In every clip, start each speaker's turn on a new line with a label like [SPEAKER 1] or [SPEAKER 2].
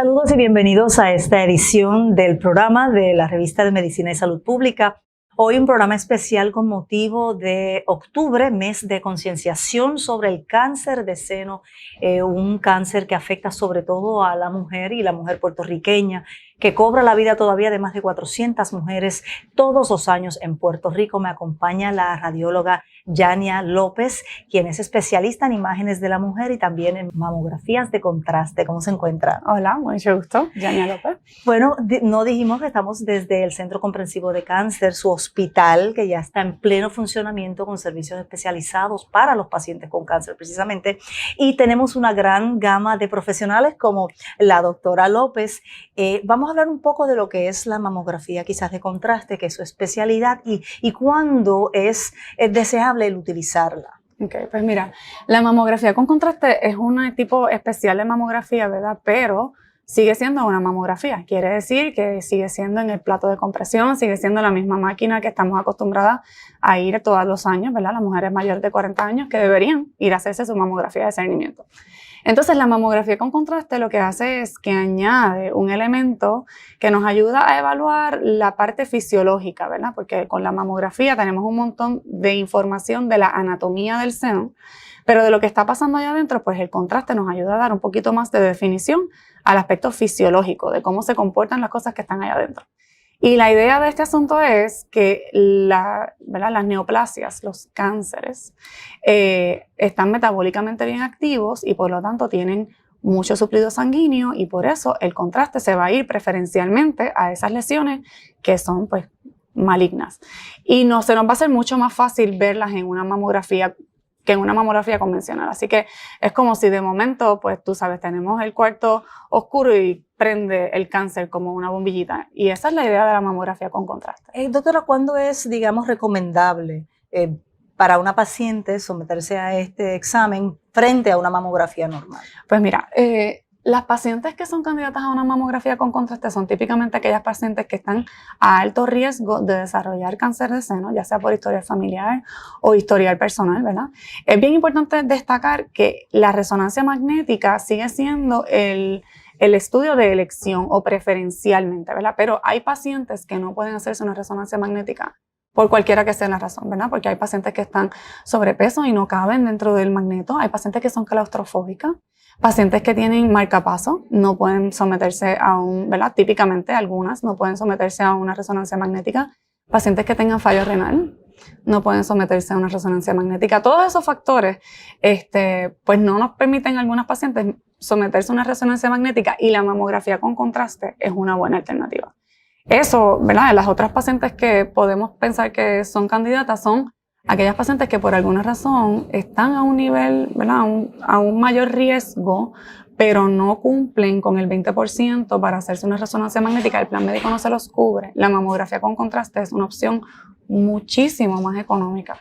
[SPEAKER 1] Saludos y bienvenidos a esta edición del programa de la revista de Medicina y Salud Pública. Hoy un programa especial con motivo de octubre, mes de concienciación sobre el cáncer de seno, un cáncer que afecta sobre todo a la mujer y la mujer puertorriqueña, que cobra la vida todavía de más de 400 mujeres todos los años en Puerto Rico. Me acompaña la radióloga Yania López, quien es especialista en imágenes de la mujer y también en mamografías de contraste. ¿Cómo se encuentra?
[SPEAKER 2] Hola, mucho gusto, Yania López.
[SPEAKER 1] Bueno, no dijimos que estamos desde el Centro Comprensivo de Cáncer, su hospital, que ya está en pleno funcionamiento con servicios especializados para los pacientes con cáncer precisamente, y tenemos una gran gama de profesionales como la doctora López. Vamos a hablar un poco de lo que es la mamografía quizás de contraste, que es su especialidad, y cuándo es deseable el utilizarla.
[SPEAKER 2] Ok, pues mira, la mamografía con contraste es un tipo especial de mamografía, ¿verdad? Pero sigue siendo una mamografía, quiere decir que sigue siendo en el plato de compresión, sigue siendo la misma máquina que estamos acostumbradas a ir todos los años, ¿verdad? Las mujeres mayores de 40 años que deberían ir a hacerse su mamografía de cernimiento. Entonces, la mamografía con contraste lo que hace es que añade un elemento que nos ayuda a evaluar la parte fisiológica, ¿verdad? Porque con la mamografía tenemos un montón de información de la anatomía del seno, pero de lo que está pasando allá adentro, pues el contraste nos ayuda a dar un poquito más de definición al aspecto fisiológico, de cómo se comportan las cosas que están allá adentro. Y la idea de este asunto es que ¿verdad? Las neoplasias, los cánceres, están metabólicamente bien activos y por lo tanto tienen mucho suplido sanguíneo y por eso el contraste se va a ir preferencialmente a esas lesiones que son pues malignas. Y se nos va a hacer mucho más fácil verlas en una mamografía que en una mamografía convencional. Así que es como si de momento, pues tú sabes, tenemos el cuarto oscuro y prende el cáncer como una bombillita. Y esa es la idea de la mamografía con contraste.
[SPEAKER 1] Doctora, ¿cuándo es, digamos, recomendable para una paciente someterse a este examen frente a una mamografía normal?
[SPEAKER 2] Pues mira, las pacientes que son candidatas a una mamografía con contraste son típicamente aquellas pacientes que están a alto riesgo de desarrollar cáncer de seno, ya sea por historial familiar o historial personal, ¿verdad? Es bien importante destacar que la resonancia magnética sigue siendo el estudio de elección o preferencialmente, ¿verdad? Pero hay pacientes que no pueden hacerse una resonancia magnética por cualquiera que sea la razón, ¿verdad? Porque hay pacientes que están sobrepeso y no caben dentro del magneto, hay pacientes que son claustrofóbicas, pacientes que tienen marcapaso no pueden someterse a ¿verdad? Típicamente algunas no pueden someterse a una resonancia magnética, pacientes que tengan fallo renal no pueden someterse a una resonancia magnética. Todos esos factores, pues no nos permiten a algunas pacientes someterse a una resonancia magnética y la mamografía con contraste es una buena alternativa. Eso, ¿verdad? Las otras pacientes que podemos pensar que son candidatas son aquellas pacientes que por alguna razón están a un nivel, ¿verdad? A un mayor riesgo, pero no cumplen con el 20% para hacerse una resonancia magnética. El plan médico no se los cubre. La mamografía con contraste es una opción muchísimo más económica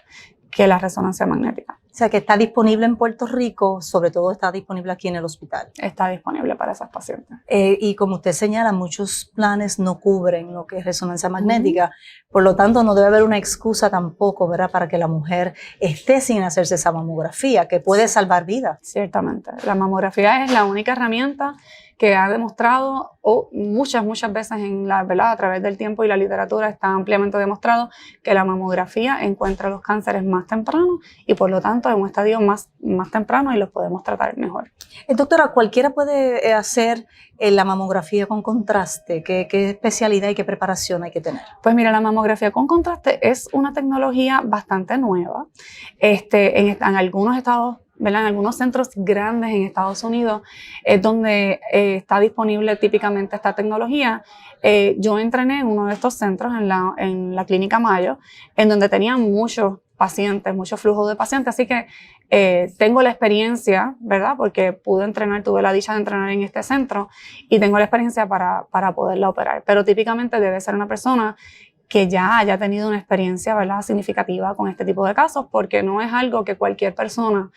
[SPEAKER 2] que la resonancia magnética.
[SPEAKER 1] O sea, que está disponible en Puerto Rico, sobre todo está disponible aquí en el hospital.
[SPEAKER 2] Está disponible para esas pacientes.
[SPEAKER 1] Y como usted señala, muchos planes no cubren lo que es resonancia magnética, por lo tanto no debe haber una excusa tampoco, ¿verdad?, para que la mujer esté sin hacerse esa mamografía, que puede salvar vidas.
[SPEAKER 2] Ciertamente, la mamografía es la única herramienta que ha demostrado, o muchas veces ¿verdad? A través del tiempo y la literatura está ampliamente demostrado que la mamografía encuentra los cánceres más temprano y por lo tanto en un estadio más temprano y los podemos tratar mejor.
[SPEAKER 1] Doctora, ¿cualquiera puede hacer la mamografía con contraste? ¿Qué especialidad y qué preparación hay que tener?
[SPEAKER 2] Pues mira, la mamografía con contraste es una tecnología bastante nueva. En algunos estados, ¿verdad? En algunos centros grandes en Estados Unidos es donde está disponible típicamente esta tecnología. Yo entrené en uno de estos centros en la Clínica Mayo, en donde tenían muchos pacientes, mucho flujo de pacientes, así que tengo la experiencia, ¿verdad? Porque tuve la dicha de entrenar en este centro y tengo la experiencia para poderla operar. Pero típicamente debe ser una persona que ya haya tenido una experiencia, ¿verdad?, significativa con este tipo de casos, porque no es algo que cualquier persona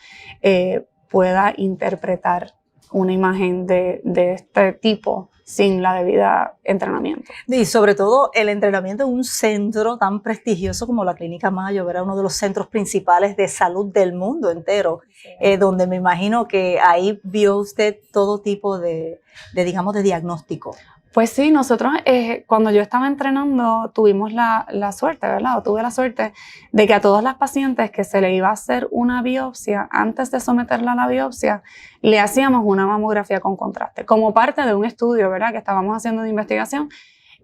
[SPEAKER 2] pueda interpretar una imagen de este tipo sin la debida entrenamiento.
[SPEAKER 1] Y sobre todo el entrenamiento en un centro tan prestigioso como la Clínica Mayo, ¿verdad? Uno de los centros principales de salud del mundo entero, donde me imagino que ahí vio usted todo tipo digamos, de diagnóstico.
[SPEAKER 2] Pues sí, nosotros cuando yo estaba entrenando tuvimos la suerte, ¿verdad? O tuve la suerte de que a todas las pacientes que se le iba a hacer una biopsia, antes de someterla a la biopsia, le hacíamos una mamografía con contraste, como parte de un estudio, ¿verdad? Que estábamos haciendo de investigación.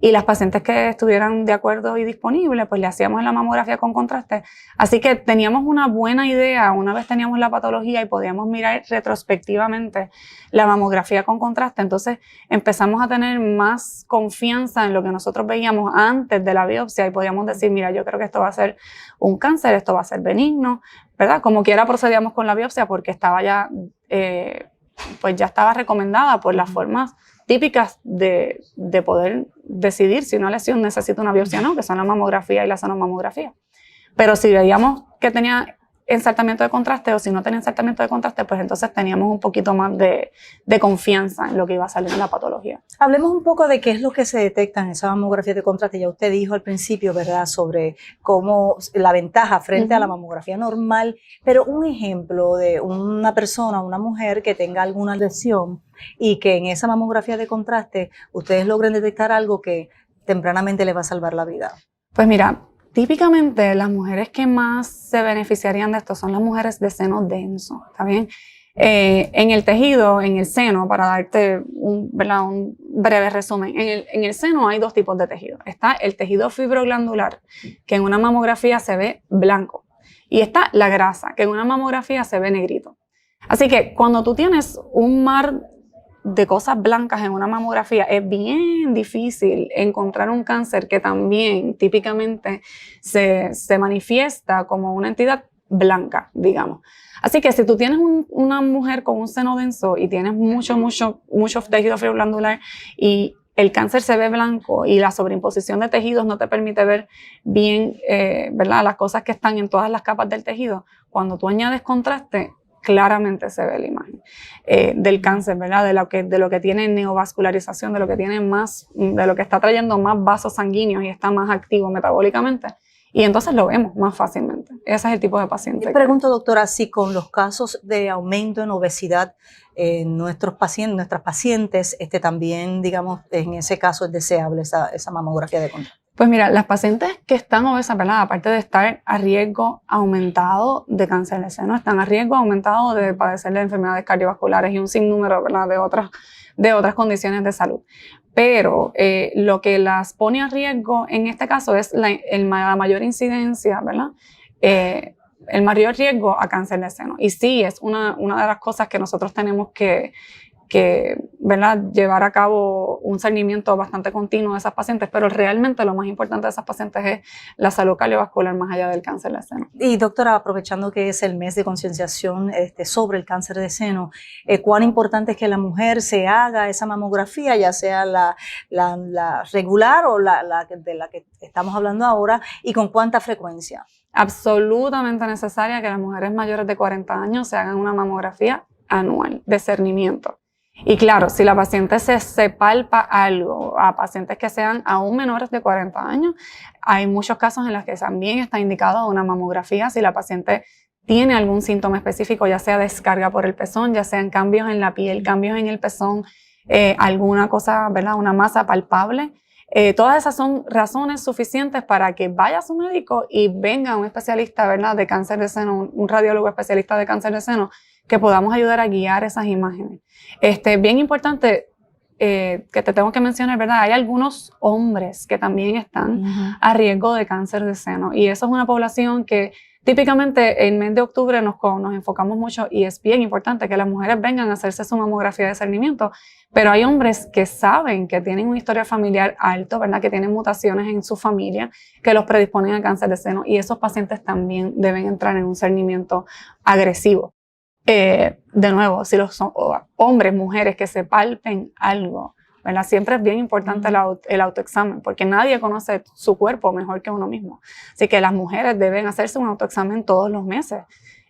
[SPEAKER 2] Y las pacientes que estuvieran de acuerdo y disponibles, pues le hacíamos la mamografía con contraste. Así que teníamos una buena idea, una vez teníamos la patología y podíamos mirar retrospectivamente la mamografía con contraste. Entonces empezamos a tener más confianza en lo que nosotros veíamos antes de la biopsia y podíamos decir, mira, yo creo que esto va a ser un cáncer, esto va a ser benigno, ¿verdad? Como quiera procedíamos con la biopsia porque estaba ya, pues ya estaba recomendada por las formas típicas de poder decidir si una lesión necesita una biopsia o no, que son la mamografía y la sonomamografía. Pero si veíamos que tenía ensartamiento de contraste o si no tenía ensartamiento de contraste, pues entonces teníamos un poquito más de confianza en lo que iba a salir en la patología.
[SPEAKER 1] Hablemos un poco de qué es lo que se detecta en esa mamografía de contraste. Ya usted dijo al principio, ¿verdad?, sobre cómo la ventaja frente a la mamografía normal, pero un ejemplo de una persona, una mujer que tenga alguna lesión y que en esa mamografía de contraste ustedes logren detectar algo que tempranamente le va a salvar la vida.
[SPEAKER 2] Pues mira, típicamente las mujeres que más se beneficiarían de esto son las mujeres de seno denso, ¿está bien? En el tejido, en el seno, para darte un breve resumen, en el seno hay dos tipos de tejido. Está el tejido fibroglandular, que en una mamografía se ve blanco, y está la grasa, que en una mamografía se ve negrito. Así que cuando tú tienes un mar de cosas blancas en una mamografía, es bien difícil encontrar un cáncer que también típicamente se manifiesta como una entidad blanca, digamos. Así que si tú tienes una mujer con un seno denso y tienes mucho tejido fibroglandular y el cáncer se ve blanco y la sobreimposición de tejidos no te permite ver bien, ¿verdad?, las cosas que están en todas las capas del tejido, cuando tú añades contraste, claramente se ve la imagen del cáncer, ¿verdad? De lo que tiene neovascularización, de lo que está trayendo más vasos sanguíneos y está más activo metabólicamente. Y entonces lo vemos más fácilmente. Ese es el tipo de paciente.
[SPEAKER 1] Te pregunto, doctora, si con los casos de aumento en obesidad nuestras pacientes, también, digamos, en ese caso es deseable esa mamografía de contraste.
[SPEAKER 2] Pues mira, las pacientes que están obesas, ¿verdad?, aparte de estar a riesgo aumentado de cáncer de seno, están a riesgo aumentado de padecer de enfermedades cardiovasculares y un sinnúmero, ¿verdad?, de otras condiciones de salud. Pero lo que las pone a riesgo en este caso es la mayor incidencia, ¿verdad?, el mayor riesgo a cáncer de seno. Y sí, es una de las cosas que nosotros tenemos que ¿verdad?, llevar a cabo un seguimiento bastante continuo de esas pacientes, pero realmente lo más importante de esas pacientes es la salud cardiovascular más allá del cáncer de seno.
[SPEAKER 1] Y doctora, aprovechando que es el mes de concienciación sobre el cáncer de seno, ¿cuán importante es que la mujer se haga esa mamografía, ya sea la regular o de la que estamos hablando ahora, y con cuánta frecuencia?
[SPEAKER 2] Absolutamente necesaria que las mujeres mayores de 40 años se hagan una mamografía anual de cernimiento. Y claro, si la paciente se palpa algo a pacientes que sean aún menores de 40 años, hay muchos casos en los que también está indicado una mamografía si la paciente tiene algún síntoma específico, ya sea descarga por el pezón, ya sean cambios en la piel, cambios en el pezón, alguna cosa, ¿verdad?, una masa palpable. Todas esas son razones suficientes para que vaya a su médico y venga un especialista, ¿verdad?, de cáncer de seno, un radiólogo especialista de cáncer de seno, que podamos ayudar a guiar esas imágenes. Bien importante que te tengo que mencionar, ¿verdad? Hay algunos hombres que también están a riesgo de cáncer de seno y eso es una población que típicamente en el mes de octubre nos enfocamos mucho y es bien importante que las mujeres vengan a hacerse su mamografía de cernimiento, pero hay hombres que saben que tienen una historia familiar alto, ¿verdad?, que tienen mutaciones en su familia que los predisponen a cáncer de seno y esos pacientes también deben entrar en un cernimiento agresivo. De nuevo, si los hombres, mujeres que se palpen algo, ¿verdad?, siempre es bien importante el autoexamen, porque nadie conoce su cuerpo mejor que uno mismo. Así que las mujeres deben hacerse un autoexamen todos los meses.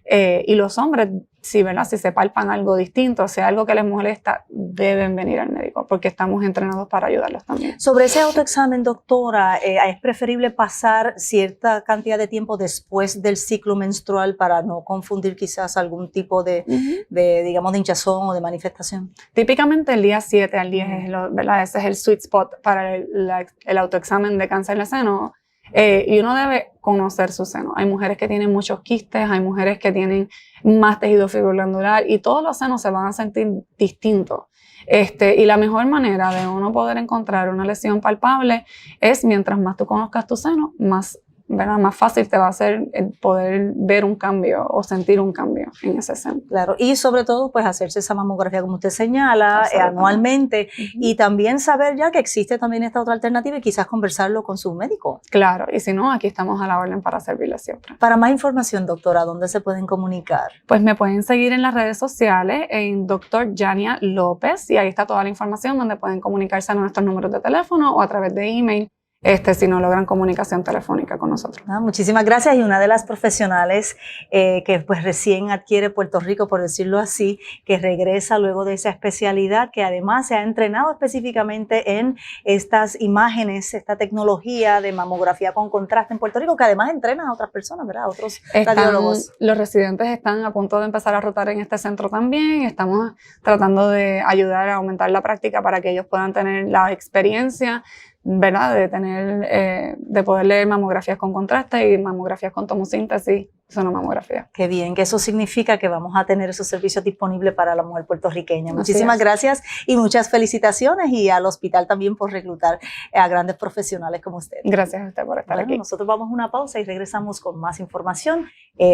[SPEAKER 2] Y los hombres, si se palpan algo distinto, si hay algo que les molesta, deben venir al médico porque estamos entrenados para ayudarlos también.
[SPEAKER 1] Sobre ese autoexamen, doctora, ¿es preferible pasar cierta cantidad de tiempo después del ciclo menstrual para no confundir quizás algún tipo de digamos, de hinchazón o de manifestación?
[SPEAKER 2] Típicamente el día 7 al 10 ¿verdad? Ese es el sweet spot para el autoexamen de cáncer de seno. Y uno debe conocer su seno. Hay mujeres que tienen muchos quistes, hay mujeres que tienen más tejido fibroglandular y todos los senos se van a sentir distintos. Y la mejor manera de uno poder encontrar una lesión palpable es mientras más tú conozcas tu seno, más, ¿verdad? Más fácil te va a ser poder ver un cambio o sentir un cambio en ese seno.
[SPEAKER 1] Claro, y sobre todo pues hacerse esa mamografía como usted señala anualmente y también saber ya que existe también esta otra alternativa y quizás conversarlo con su médico.
[SPEAKER 2] Claro, y si no, aquí estamos a la orden para servirles siempre.
[SPEAKER 1] Para más información, doctora, ¿dónde se pueden comunicar?
[SPEAKER 2] Pues me pueden seguir en las redes sociales en Dr. Yania López y ahí está toda la información donde pueden comunicarse a nuestros números de teléfono o a través de email. Si no logran comunicación telefónica con nosotros.
[SPEAKER 1] Muchísimas gracias. Y una de las profesionales que pues recién adquiere Puerto Rico, por decirlo así, que regresa luego de esa especialidad, que además se ha entrenado específicamente en estas imágenes, esta tecnología de mamografía con contraste en Puerto Rico, que además entrena a otras personas, ¿verdad? A otros radiólogos.
[SPEAKER 2] Los residentes están a punto de empezar a rotar en este centro también. Estamos tratando de ayudar a aumentar la práctica para que ellos puedan tener la experiencia, ¿verdad? De poder leer mamografías con contraste y mamografías con tomosíntesis, sonomamografía.
[SPEAKER 1] Qué bien, que eso significa que vamos a tener esos servicios disponibles para la mujer puertorriqueña. Muchísimas gracias y muchas felicitaciones y al hospital también por reclutar a grandes profesionales como usted.
[SPEAKER 2] Gracias a usted por estar aquí.
[SPEAKER 1] Nosotros vamos a una pausa y regresamos con más información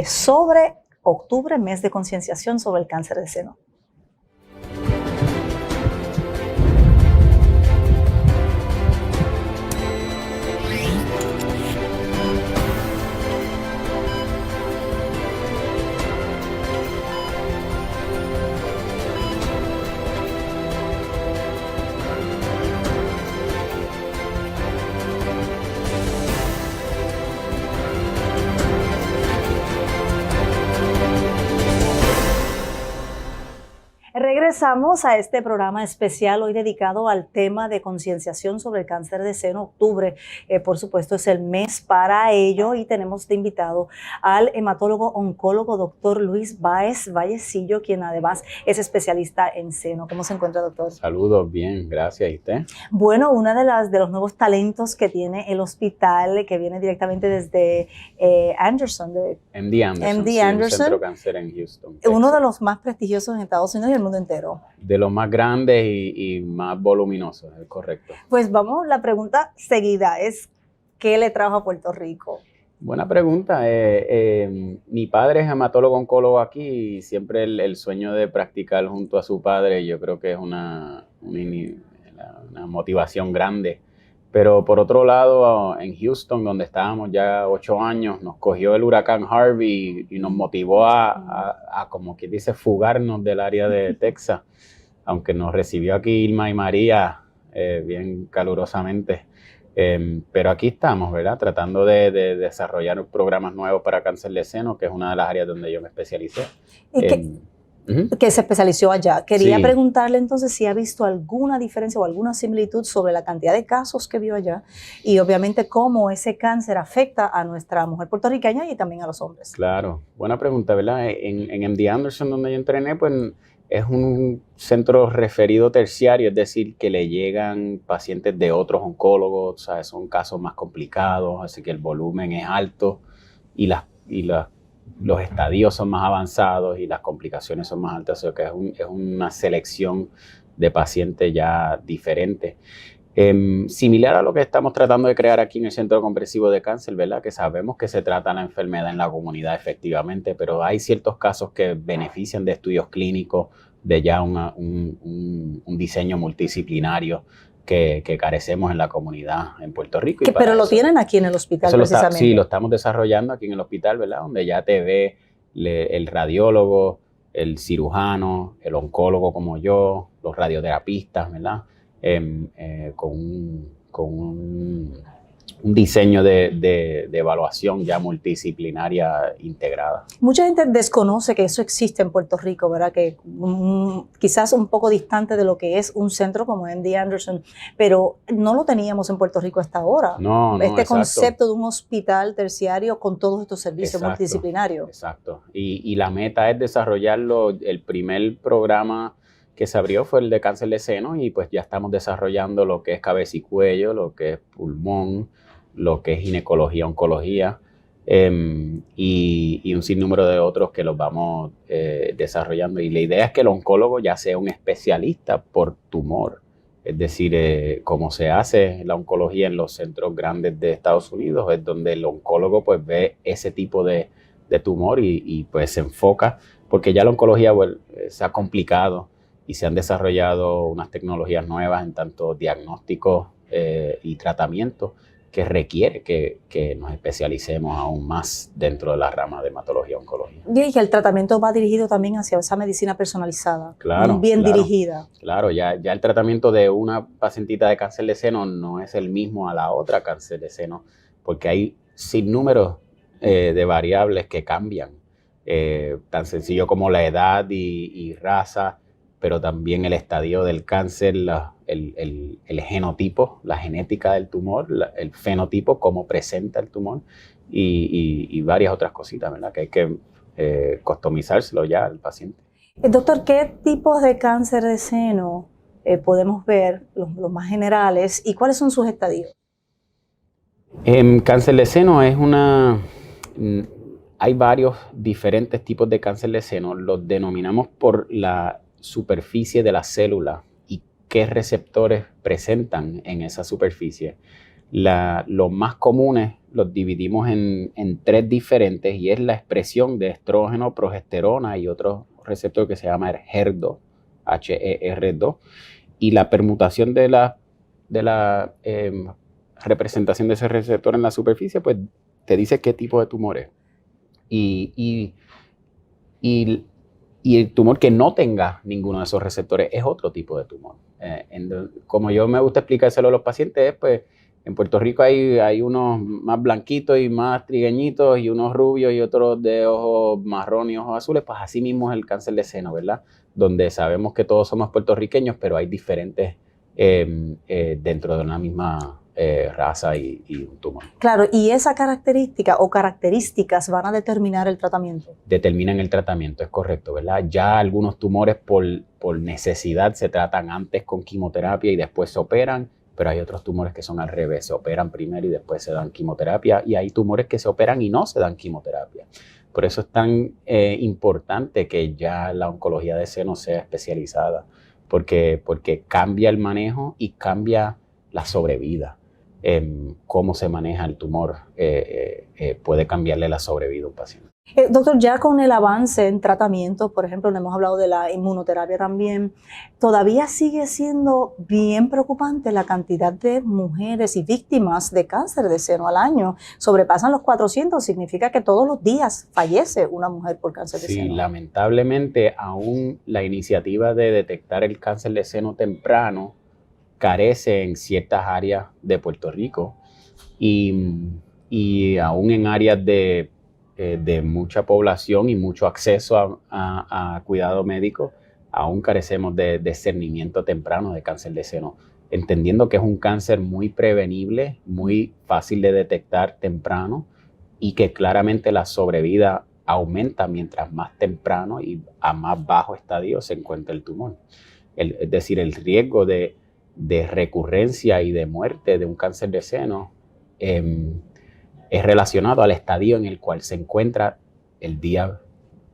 [SPEAKER 1] sobre octubre, mes de concienciación sobre el cáncer de seno. Regresamos a este programa especial hoy dedicado al tema de concienciación sobre el cáncer de seno. Octubre, por supuesto, es el mes para ello y tenemos de invitado al hematólogo oncólogo doctor Luis Báez Vallecillo, quien además es especialista en seno. ¿Cómo se encuentra, doctor?
[SPEAKER 3] Saludos, bien, gracias. ¿Y usted?
[SPEAKER 1] Bueno, una de los nuevos talentos que tiene el hospital, que viene directamente desde Anderson, de
[SPEAKER 3] MD Anderson, sí, un centro de cáncer en Houston, Texas.
[SPEAKER 1] Uno de los más prestigiosos en Estados Unidos y el mundo entero.
[SPEAKER 3] De los más grandes y más voluminosos, es correcto.
[SPEAKER 1] Pues vamos, la pregunta seguida es, ¿qué le trajo a Puerto Rico?
[SPEAKER 3] Buena pregunta. Mi padre es hematólogo oncólogo aquí y siempre el sueño de practicar junto a su padre, yo creo que es una motivación grande. Pero por otro lado, en Houston, donde estábamos ya 8 años, nos cogió el huracán Harvey y nos motivó a como quien dice, fugarnos del área de Texas, aunque nos recibió aquí Irma y María bien calurosamente. Pero aquí estamos, ¿verdad? Tratando de desarrollar programas nuevos para cáncer de seno, que es una de las áreas donde yo me especialicé.
[SPEAKER 1] Que se especializó allá. Quería preguntarle entonces si ha visto alguna diferencia o alguna similitud sobre la cantidad de casos que vio allá y obviamente cómo ese cáncer afecta a nuestra mujer puertorriqueña y también a los hombres.
[SPEAKER 3] Claro, buena pregunta, ¿verdad? En MD Anderson, donde yo entrené, pues es un centro referido terciario, es decir, que le llegan pacientes de otros oncólogos, ¿sabes? Son casos más complicados, así que el volumen es alto y los estadios son más avanzados y las complicaciones son más altas, o sea que es una selección de pacientes ya diferente. Similar a lo que estamos tratando de crear aquí en el Centro Comprensivo de Cáncer, ¿verdad? Que sabemos que se trata la enfermedad en la comunidad efectivamente, pero hay ciertos casos que benefician de estudios clínicos, de ya un diseño multidisciplinario que carecemos en la comunidad en Puerto Rico.
[SPEAKER 1] Pero lo tienen aquí en el hospital precisamente.
[SPEAKER 3] Sí, lo estamos desarrollando aquí en el hospital, ¿verdad? Donde ya te ve el radiólogo, el cirujano, el oncólogo como yo, los radioterapistas, ¿verdad? Con un diseño de evaluación ya multidisciplinaria integrada.
[SPEAKER 1] Mucha gente desconoce que eso existe en Puerto Rico, ¿verdad? Que quizás un poco distante de lo que es un centro como MD Anderson, pero no lo teníamos en Puerto Rico hasta ahora.
[SPEAKER 3] No,
[SPEAKER 1] este
[SPEAKER 3] exacto.
[SPEAKER 1] concepto de un hospital terciario con todos estos servicios
[SPEAKER 3] Exacto,
[SPEAKER 1] multidisciplinarios.
[SPEAKER 3] Exacto. Y la meta es desarrollarlo. El primer programa que se abrió fue el de cáncer de seno y pues ya estamos desarrollando lo que es cabeza y cuello, lo que es pulmón, lo que es ginecología, oncología y un sinnúmero de otros que los vamos desarrollando. Y la idea es que el oncólogo ya sea un especialista por tumor. Es decir, como se hace la oncología en los centros grandes de Estados Unidos, es donde el oncólogo pues ve ese tipo de tumor y pues se enfoca, porque ya la oncología se ha complicado y se han desarrollado unas tecnologías nuevas en tanto diagnóstico y tratamiento que requiere que nos especialicemos aún más dentro de la rama de hematología-oncología.
[SPEAKER 1] Y que el tratamiento va dirigido también hacia esa medicina personalizada,
[SPEAKER 3] claro,
[SPEAKER 1] bien
[SPEAKER 3] claro,
[SPEAKER 1] dirigida.
[SPEAKER 3] Claro, ya el tratamiento de una pacientita de cáncer de seno no es el mismo a la otra cáncer de seno, porque hay sinnúmero de variables que cambian, tan sencillo como la edad y raza, pero también el estadio del cáncer, el genotipo, la genética del tumor, el fenotipo, cómo presenta el tumor y varias otras cositas, ¿verdad? Que hay que customizárselo ya al paciente.
[SPEAKER 1] Doctor, ¿qué tipos de cáncer de seno podemos ver, los más generales, y cuáles son sus estadios?
[SPEAKER 3] Cáncer de seno hay varios diferentes tipos de cáncer de seno. Los denominamos por la superficie de la célula y qué receptores presentan en esa superficie. Los más comunes los dividimos en tres diferentes y es la expresión de estrógeno, progesterona y otro receptor que se llama HER2, HER2, y la permutación de la representación de ese receptor en la superficie, pues te dice qué tipo de tumor es. Y el tumor que no tenga ninguno de esos receptores es otro tipo de tumor. Como yo me gusta explicárselo a los pacientes, pues en Puerto Rico hay unos más blanquitos y más trigueñitos y unos rubios y otros de ojos marrón y ojos azules, pues así mismo es el cáncer de seno, ¿verdad? Donde sabemos que todos somos puertorriqueños, pero hay diferentes dentro de una misma raza y un tumor.
[SPEAKER 1] Claro, y esa característica o características van a determinar el tratamiento.
[SPEAKER 3] Determinan el tratamiento, es correcto, ¿verdad? Ya algunos tumores por necesidad se tratan antes con quimioterapia y después se operan, pero hay otros tumores que son al revés, se operan primero y después se dan quimioterapia, y hay tumores que se operan y no se dan quimioterapia. Por eso es tan importante que ya la oncología de seno sea especializada, porque cambia el manejo y cambia la sobrevida. Cómo se maneja el tumor puede cambiarle la sobrevida a un paciente.
[SPEAKER 1] Doctor, ya con el avance en tratamiento, por ejemplo, hemos hablado de la inmunoterapia también, todavía sigue siendo bien preocupante la cantidad de mujeres y víctimas de cáncer de seno al año. Sobrepasan los 400, significa que todos los días fallece una mujer por cáncer de seno.
[SPEAKER 3] Sí, lamentablemente aún la iniciativa de detectar el cáncer de seno temprano carece en ciertas áreas de Puerto Rico y aún en áreas de mucha población y mucho acceso a cuidado médico, aún carecemos de discernimiento temprano de cáncer de seno, entendiendo que es un cáncer muy prevenible, muy fácil de detectar temprano y que claramente la sobrevida aumenta mientras más temprano y a más bajo estadio se encuentra el tumor. Es decir, el riesgo de recurrencia y de muerte de un cáncer de seno es relacionado al estadio en el cual se encuentra el día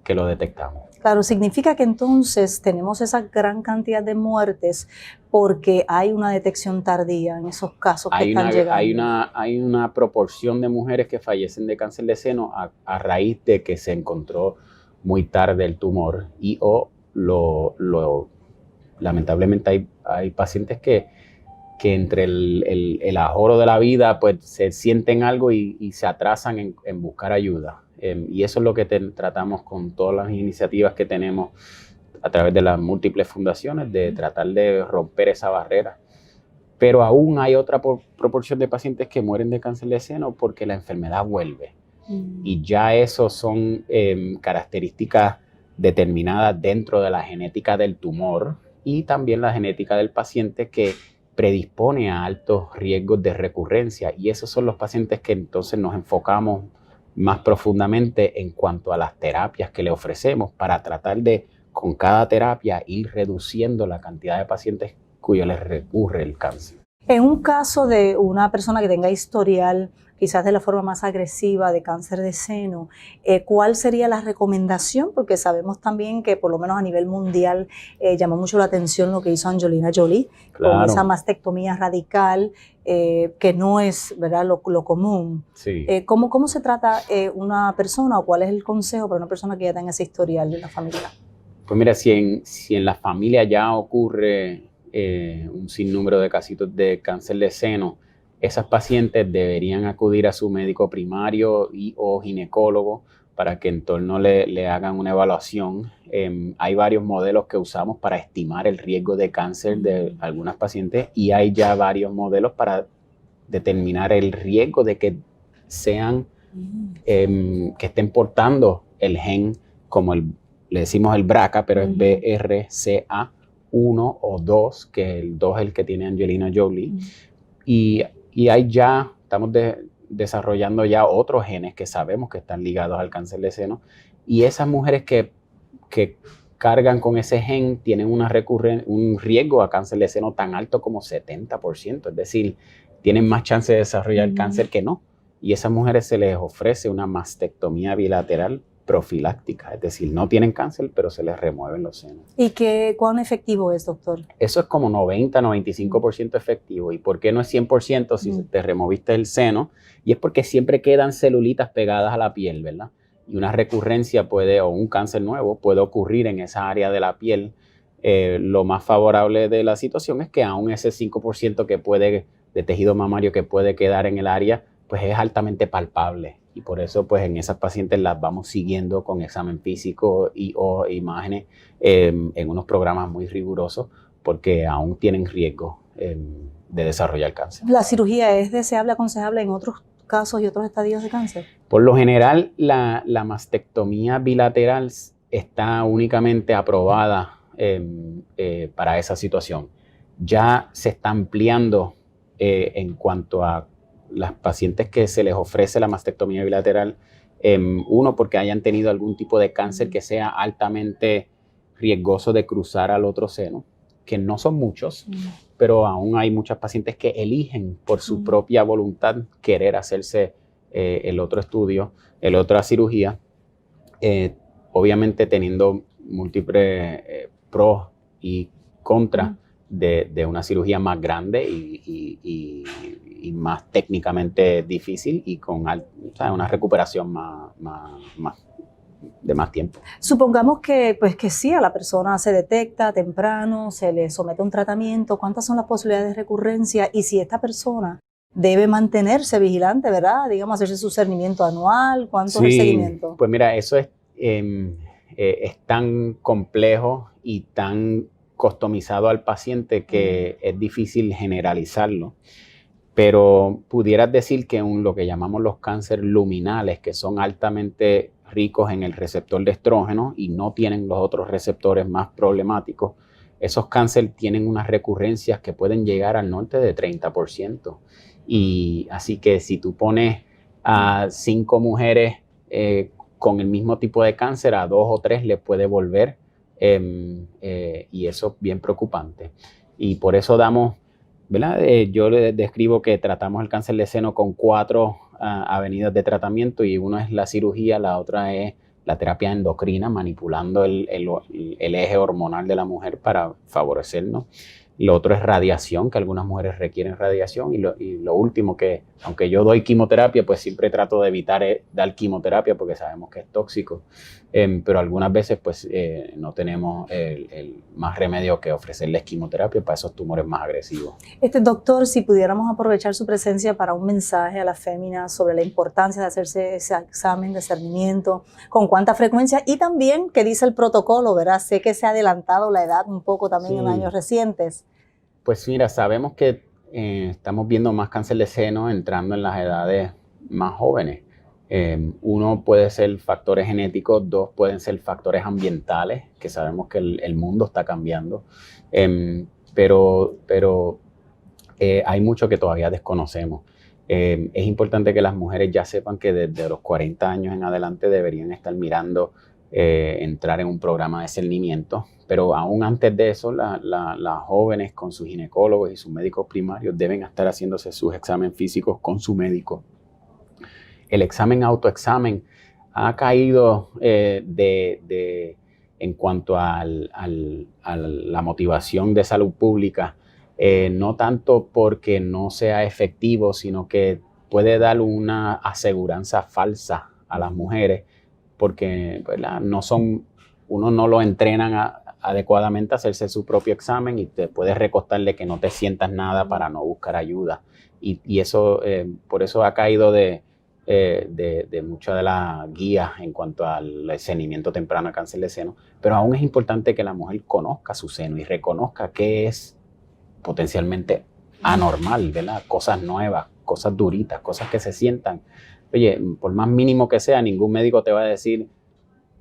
[SPEAKER 3] que lo detectamos.
[SPEAKER 1] Claro, significa que entonces tenemos esa gran cantidad de muertes porque hay una detección tardía en esos casos que están llegando.
[SPEAKER 3] Hay una proporción de mujeres que fallecen de cáncer de seno a raíz de que se encontró muy tarde el tumor y lamentablemente hay pacientes que entre el ajoro de la vida pues se sienten algo y se atrasan en buscar ayuda. Y eso es lo que tratamos con todas las iniciativas que tenemos a través de las múltiples fundaciones, de tratar de romper esa barrera pero aún hay otra proporción de pacientes que mueren de cáncer de seno porque la enfermedad vuelve. Y ya eso son características determinadas dentro de la genética del tumor y también la genética del paciente que predispone a altos riesgos de recurrencia. Y esos son los pacientes que entonces nos enfocamos más profundamente en cuanto a las terapias que le ofrecemos para tratar de, con cada terapia, ir reduciendo la cantidad de pacientes cuyo les recurre el cáncer.
[SPEAKER 1] En un caso de una persona que tenga historial, quizás de la forma más agresiva de cáncer de seno, ¿cuál sería la recomendación? Porque sabemos también que por lo menos a nivel mundial llamó mucho la atención lo que hizo Angelina Jolie,
[SPEAKER 3] Claro.
[SPEAKER 1] con esa mastectomía radical, que no es, ¿verdad?, lo común.
[SPEAKER 3] Sí.
[SPEAKER 1] ¿Cómo se trata una persona o cuál es el consejo para una persona que ya tenga ese historial de la familia?
[SPEAKER 3] Pues mira, si en la familia ya ocurre un sinnúmero de casitos de cáncer de seno, esas pacientes deberían acudir a su médico primario o ginecólogo para que en torno le hagan una evaluación. Hay varios modelos que usamos para estimar el riesgo de cáncer de algunas pacientes y hay ya varios modelos para determinar el riesgo de que sean, que estén portando el gen, como le decimos el BRCA, pero es BRCA1 o 2, que el 2 es el que tiene Angelina Jolie. Y hay ya, estamos desarrollando ya otros genes que sabemos que están ligados al cáncer de seno. Y esas mujeres que cargan con ese gen tienen un riesgo a cáncer de seno tan alto como 70%. Es decir, tienen más chance de desarrollar cáncer que no. Y a esas mujeres se les ofrece una mastectomía bilateral profiláctica, es decir, no tienen cáncer, pero se les remueven los senos.
[SPEAKER 1] ¿Y cuán efectivo es, doctor?
[SPEAKER 3] Eso es como 90-95% efectivo. ¿Y por qué no es 100% si te removiste el seno? Y es porque siempre quedan celulitas pegadas a la piel, ¿verdad? Y una recurrencia o un cáncer nuevo puede ocurrir en esa área de la piel. Lo más favorable de la situación es que aún ese 5% de tejido mamario que puede quedar en el área, pues es altamente palpable. Y por eso, pues en esas pacientes las vamos siguiendo con examen físico o imágenes en unos programas muy rigurosos porque aún tienen riesgo de desarrollar cáncer.
[SPEAKER 1] ¿La cirugía es deseable, aconsejable en otros casos y otros estadios de cáncer?
[SPEAKER 3] Por lo general, la mastectomía bilateral está únicamente aprobada para esa situación. Ya se está ampliando en cuanto a las pacientes que se les ofrece la mastectomía bilateral, uno, porque hayan tenido algún tipo de cáncer que sea altamente riesgoso de cruzar al otro seno, que no son muchos, pero aún hay muchas pacientes que eligen por su propia voluntad querer hacerse el otro estudio, la otra cirugía, obviamente teniendo múltiples pros y contras de una cirugía más grande y más técnicamente difícil y con una recuperación de más tiempo.
[SPEAKER 1] Supongamos que sí, a la persona se detecta temprano, se le somete a un tratamiento. ¿Cuántas son las posibilidades de recurrencia? Y si esta persona debe mantenerse vigilante, ¿verdad? Digamos, hacerse su cernimiento anual, ¿cuánto es el seguimiento?
[SPEAKER 3] Pues mira, eso es tan complejo y tan customizado al paciente que es difícil generalizarlo. Pero pudieras decir que lo que llamamos los cánceres luminales, que son altamente ricos en el receptor de estrógeno y no tienen los otros receptores más problemáticos, esos cánceres tienen unas recurrencias que pueden llegar al norte de 30%. Y así que si tú pones a 5 mujeres con el mismo tipo de cáncer, a 2 o 3 le puede volver, y eso es bien preocupante. Y por eso damos, ¿verdad? Yo le describo que tratamos el cáncer de seno con 4 avenidas de tratamiento y una es la cirugía, la otra es la terapia endocrina, manipulando el eje hormonal de la mujer para favorecernos. Lo otro es radiación, que algunas mujeres requieren radiación. Y lo último que, aunque yo doy quimioterapia, pues siempre trato de evitar dar quimioterapia porque sabemos que es tóxico. Pero algunas veces pues no tenemos el más remedio que ofrecerles quimioterapia para esos tumores más agresivos.
[SPEAKER 1] Doctor, si pudiéramos aprovechar su presencia para un mensaje a las féminas sobre la importancia de hacerse ese examen de cernimiento, con cuánta frecuencia y también qué dice el protocolo, ¿verdad? Sé que se ha adelantado la edad un poco también en años recientes.
[SPEAKER 3] Pues mira, sabemos que estamos viendo más cáncer de seno entrando en las edades más jóvenes. Uno puede ser factores genéticos, dos pueden ser factores ambientales, que sabemos que el mundo está cambiando, pero hay mucho que todavía desconocemos. Es importante que las mujeres ya sepan que desde los 40 años en adelante deberían estar mirando entrar en un programa de cernimiento, pero aún antes de eso, las jóvenes con sus ginecólogos y sus médicos primarios deben estar haciéndose sus exámenes físicos con su médico. El autoexamen ha caído en cuanto a la motivación de salud pública, no tanto porque no sea efectivo, sino que puede dar una aseguranza falsa a las mujeres, porque ¿verdad? Uno no lo entrenan adecuadamente a hacerse su propio examen y te puedes recostar de que no te sientas nada para no buscar ayuda. Y eso, por eso ha caído de muchas de las guías en cuanto al seguimiento temprano de cáncer de seno, pero aún es importante que la mujer conozca su seno y reconozca que es potencialmente anormal, ¿verdad? Cosas nuevas, cosas duritas, cosas que se sientan. Oye, por más mínimo que sea, ningún médico te va a decir,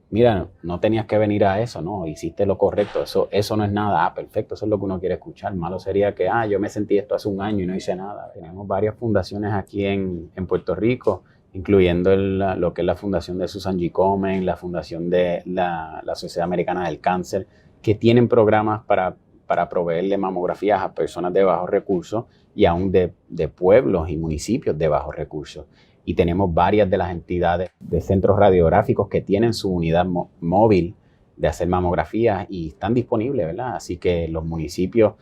[SPEAKER 3] mira, no tenías que venir a eso, no, hiciste lo correcto, eso no es nada, perfecto, eso es lo que uno quiere escuchar. Malo sería que, yo me sentí esto hace un año y no hice nada. Tenemos varias fundaciones aquí en Puerto Rico, incluyendo lo que es la fundación de Susan G. Komen, la fundación de la Sociedad Americana del Cáncer, que tienen programas para proveerle mamografías a personas de bajos recursos y aún de pueblos y municipios de bajos recursos. Y tenemos varias de las entidades de centros radiográficos que tienen su unidad móvil de hacer mamografías y están disponibles, ¿verdad? Así que los municipios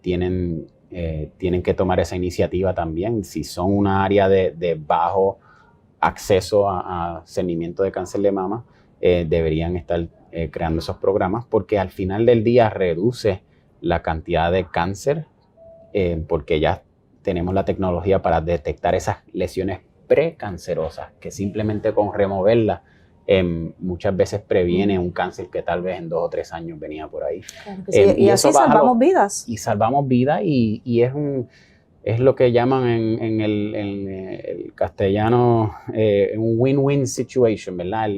[SPEAKER 3] tienen que tomar esa iniciativa también. Si son una área de bajo acceso a cernimiento de cáncer de mama, deberían estar creando esos programas, porque al final del día reduce la cantidad de cáncer, porque ya tenemos la tecnología para detectar esas lesiones precancerosas, que simplemente con removerlas muchas veces previene un cáncer que tal vez en 2 o 3 años venía por ahí.
[SPEAKER 1] Claro que sí. Y así salvamos vidas.
[SPEAKER 3] Y salvamos vidas y es lo que llaman en el castellano un win-win situation, ¿verdad?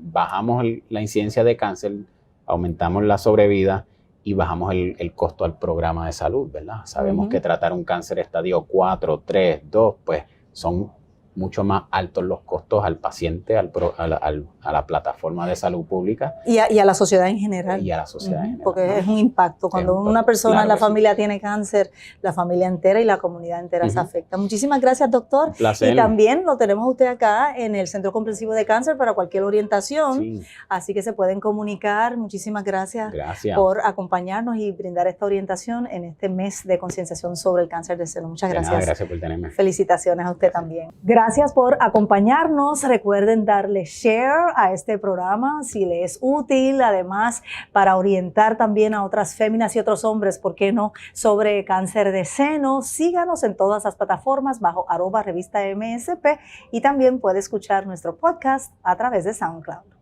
[SPEAKER 3] Bajamos la incidencia de cáncer, aumentamos la sobrevida y bajamos el costo al programa de salud, ¿verdad? Sabemos que tratar un cáncer estadio 4, 3, 2, pues son mucho más altos los costos al paciente, a la plataforma de salud pública.
[SPEAKER 1] Y a la sociedad en general.
[SPEAKER 3] Y a la sociedad en general.
[SPEAKER 1] Porque es un impacto. Cuando una persona en la familia tiene cáncer, la familia entera y la comunidad entera se afecta. Muchísimas gracias, doctor.
[SPEAKER 3] Un placer.
[SPEAKER 1] Y también lo tenemos a usted acá en el Centro Comprensivo de Cáncer para cualquier orientación.
[SPEAKER 3] Sí.
[SPEAKER 1] Así que se pueden comunicar. Muchísimas gracias por acompañarnos y brindar esta orientación en este mes de concienciación sobre el cáncer de seno. Muchas gracias.
[SPEAKER 3] Nada, gracias por tenerme.
[SPEAKER 1] Felicitaciones a usted también. Gracias por acompañarnos. Recuerden darle share a este programa si le es útil, además para orientar también a otras féminas y otros hombres, ¿por qué no?, sobre cáncer de seno. Síganos en todas las plataformas bajo @revista MSP y también puede escuchar nuestro podcast a través de SoundCloud.